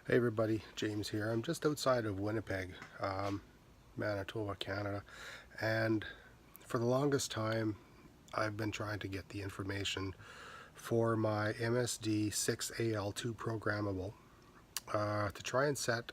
Hey everybody, James here. I'm just outside of Winnipeg, Manitoba, Canada, and for the longest time I've been trying to get the information for my MSD 6AL2 programmable to try and set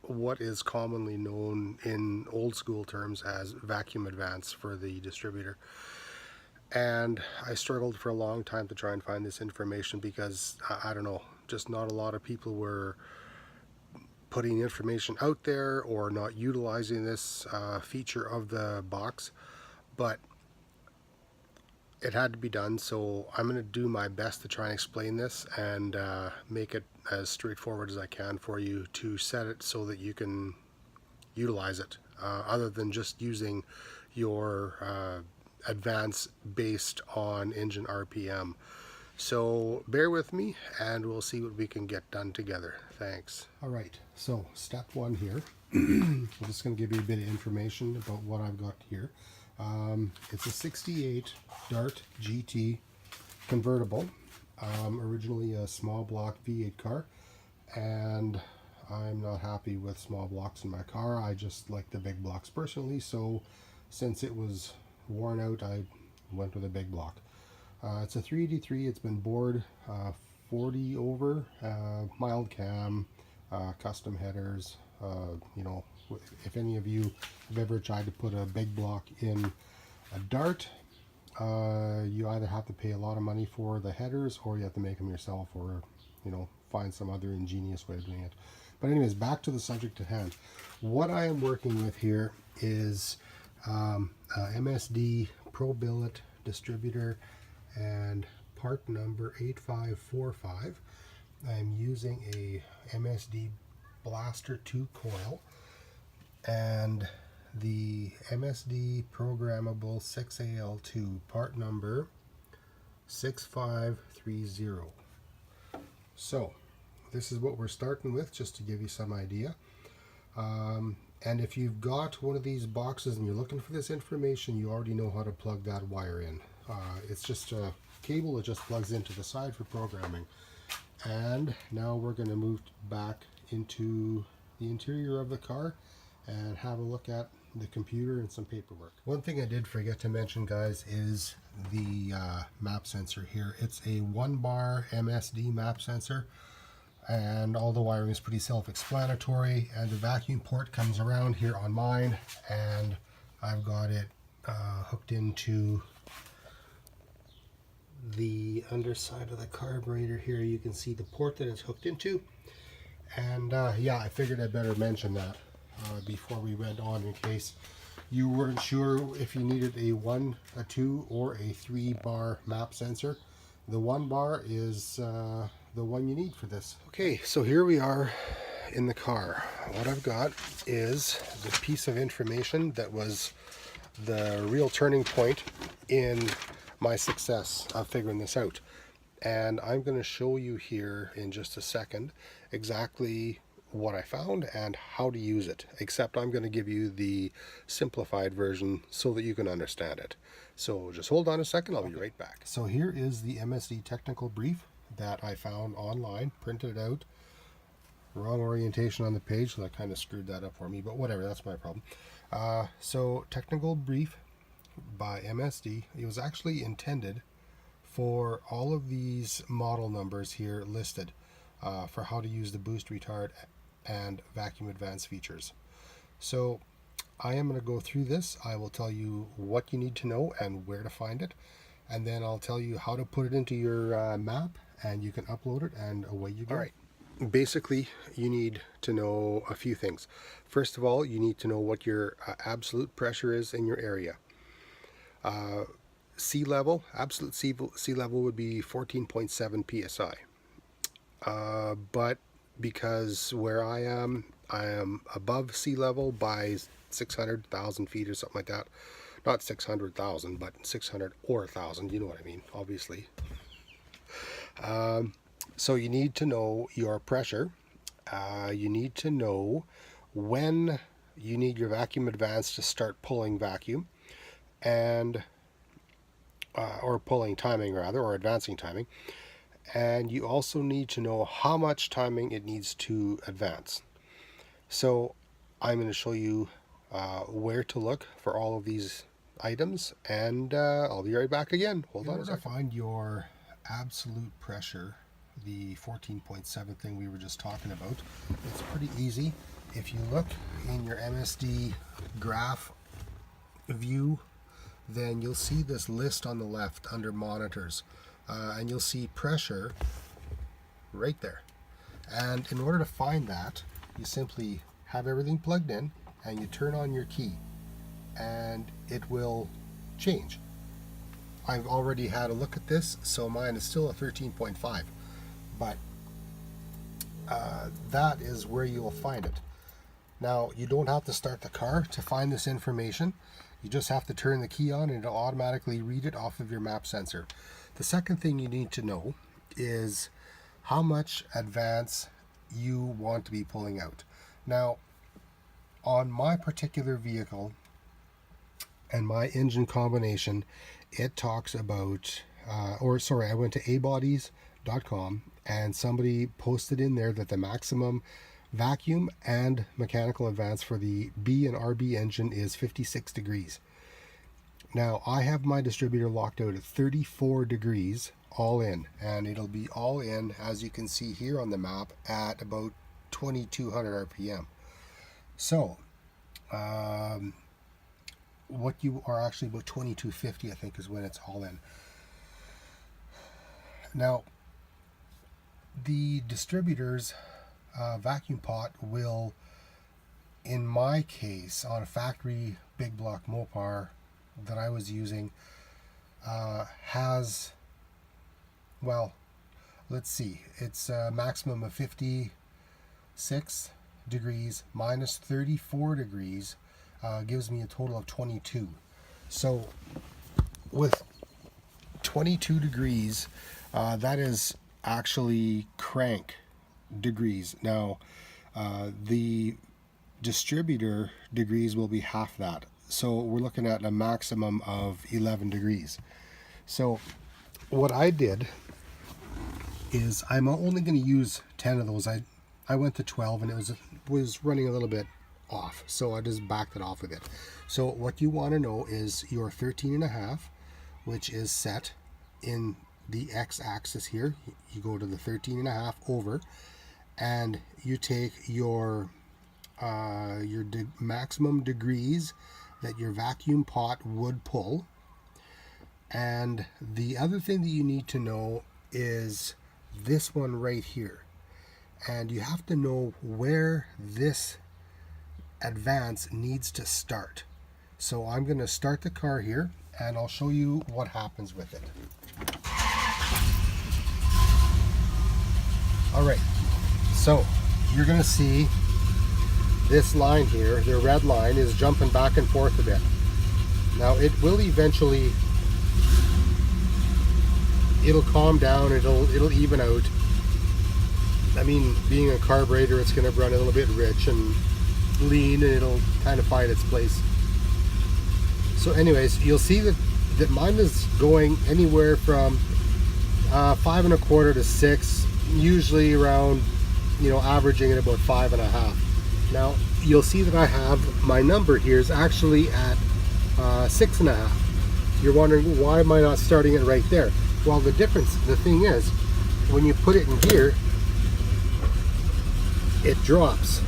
what is commonly known in old school terms as vacuum advance for the distributor. And I struggled for a long time to try and find this information because I don't know, just not a lot of people were putting information out there or not utilizing this feature of the box, but it had to be done, so I'm going to do my best to try and explain this and make it as straightforward as I can for you to set it so that you can utilize it other than just using your advance based on engine RPM. So bear with me and we'll see what we can get done together. Thanks. All right, so step one here. I'm just going to give you a bit of information about what I've got here. It's a 68 Dart GT convertible, originally a small block V8 car, and I'm not happy with small blocks in my car. I just like the big blocks personally, so since it was worn out, I went with a big block. It's a 383. It's been bored 40 over, mild cam, custom headers. You know, if any of you have ever tried to put a big block in a Dart, you either have to pay a lot of money for the headers or you have to make them yourself, or you know, find some other ingenious way of doing it. But anyways, back to the subject at hand. What I am working with here is MSD Pro Billet distributor and part number 8545. I'm using a MSD Blaster 2 coil and the MSD Programmable 6AL2 part number 6530. So this is what we're starting with, just to give you some idea. And if you've got one of these boxes and you're looking for this information, you already know how to plug that wire in. It's just a cable that just plugs into the side for programming. And now we're going to move back into the interior of the car and have a look at the computer and some paperwork. One thing I did forget to mention, guys, is the map sensor here. It's a 1-bar MSD map sensor, and all the wiring is pretty self-explanatory, and the vacuum port comes around here on mine, and I've got it hooked into the underside of the carburetor here. You can see the port that it's hooked into, and yeah, I figured I'd better mention that before we went on, in case you weren't sure if you needed a 1, a 2, or a 3-bar map sensor. The 1 bar is the one you need for this. Okay, so here we are in the car. What I've got is the piece of information that was the real turning point in my success of figuring this out. And I'm going to show you here in just a second exactly what I found and how to use it, except I'm going to give you the simplified version so that you can understand it. So just hold on a second, I'll be right back. So here is the MSD technical brief that I found online, printed out. Wrong orientation on the page, so that kind of screwed that up for me, but whatever, that's my problem. So technical brief by MSD. It was actually intended for all of these model numbers here listed for how to use the boost retard and vacuum advance features. So I am going to go through this. I will tell you what you need to know and where to find it, and then I'll tell you how to put it into your map, and you can upload it, and away you go. All right. Basically, you need to know a few things. First of all, you need to know what your absolute pressure is in your area. Sea level, absolute sea level would be 14.7 psi. But because where I am above sea level by 600,000 feet or something like that. Not 600,000, but 600 or 1,000, you know what I mean, obviously. So you need to know your pressure. You need to know when you need your vacuum advance to start pulling vacuum, and or pulling timing rather, or advancing timing, and you also need to know how much timing it needs to advance. So I'm going to show you where to look for all of these items, and I'll be right back again. Hold on a second. To find your absolute pressure, the 14.7 thing we were just talking about, it's pretty easy. If you look in your MSD graph view, then you'll see this list on the left under monitors, and you'll see pressure right there. And in order to find that, you simply have everything plugged in and you turn on your key and it will change. I've already had a look at this, so mine is still a 13.5, but that is where you will find it. Now, you don't have to start the car to find this information. You just have to turn the key on and it'll automatically read it off of your map sensor. The second thing you need to know is how much advance you want to be pulling out. Now, on my particular vehicle and my engine combination, it talks about, I went to abodies.com and somebody posted in there that the maximum vacuum and mechanical advance for the B and RB engine is 56 degrees. Now, I have my distributor locked out at 34 degrees all in, and it'll be all in, as you can see here on the map, at about 2200 RPM. So, what you are actually about 2250, I think, is when it's all in. Now, the distributor's vacuum pot will, in my case, on a factory big block Mopar that I was using, has, well, let's see, it's a maximum of 56 degrees minus 34 degrees gives me a total of 22. So with 22 degrees, that is actually crank degrees. Now, the distributor degrees will be half that. So we're looking at a maximum of 11 degrees. So what I did is I'm only going to use 10 of those. I went to 12 and it was running a little bit off, so I just backed it off with it. So what you want to know is your 13.5, which is set in the x-axis here. You go to the 13.5 over, and you take your maximum degrees that your vacuum pot would pull. And the other thing that you need to know is this one right here, and you have to know where this advance needs to start. So I'm going to start the car here and I'll show you what happens with it. Alright, so you're going to see this line here, the red line, is jumping back and forth a bit. Now it will eventually, it'll calm down, it'll even out. I mean, being a carburetor, it's going to run a little bit rich and lean, and it'll kind of find its place. So anyways, you'll see that mine is going anywhere from 5.25 to 6, usually around, averaging at about 5.5. Now you'll see that I have my number here is actually at 6.5. You're wondering, why am I not starting it right there? Well, the thing is, when you put it in here, it drops.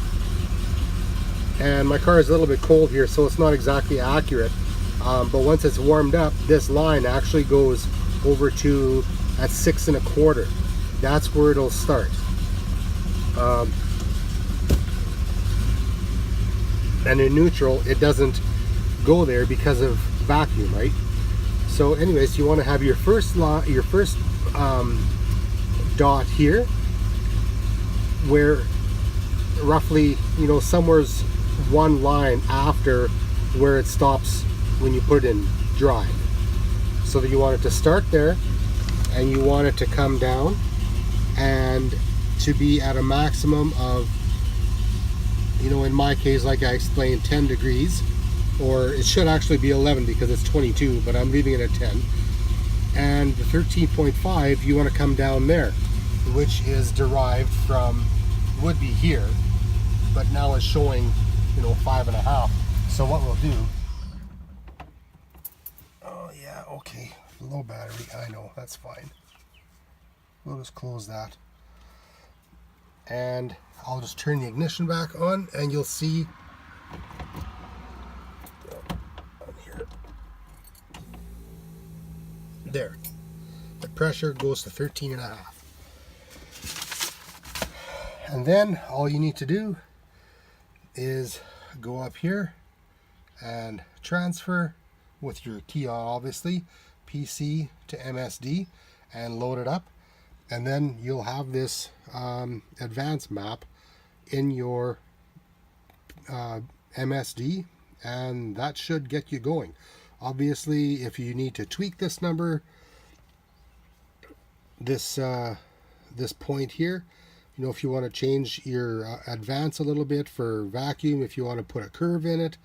And my car is a little bit cold here, so it's not exactly accurate. But once it's warmed up, this line actually goes over to at 6.25. That's where it'll start. And in neutral, it doesn't go there because of vacuum, right? So anyways, you want to have your first dot here, where roughly, somewhere's one line after where it stops when you put it in drive. So that you want it to start there, and you want it to come down and to be at a maximum of, in my case, like I explained, 10 degrees, or it should actually be 11 because it's 22, but I'm leaving it at 10. and the 13.5 you want to come down there, which is derived from, would be here, but now it's showing, you know, 5.5. So what we'll do, oh yeah, okay, low battery, I know, that's fine. We'll just close that. And I'll just turn the ignition back on, and you'll see on here. There. The pressure goes to 13.5. And then all you need to do is go up here and transfer with your key on, obviously, PC to MSD, and load it up. And then you'll have this advanced map in your MSD, and that should get you going. Obviously, if you need to tweak this number, this point here, you know, if you want to change your advance a little bit for vacuum, if you want to put a curve in it,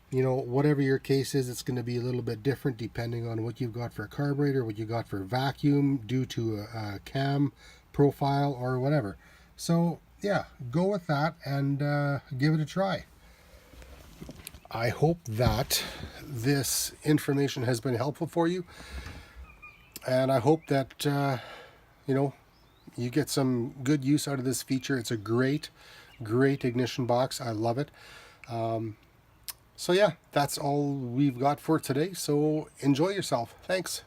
you know, whatever your case is, it's going to be a little bit different depending on what you've got for a carburetor, what you got for vacuum due to a cam profile or whatever. So yeah, go with that and give it a try. I hope that this information has been helpful for you, and I hope that you know, you get some good use out of this feature. It's a great ignition box. I love it. So yeah, that's all we've got for today. So enjoy yourself. Thanks.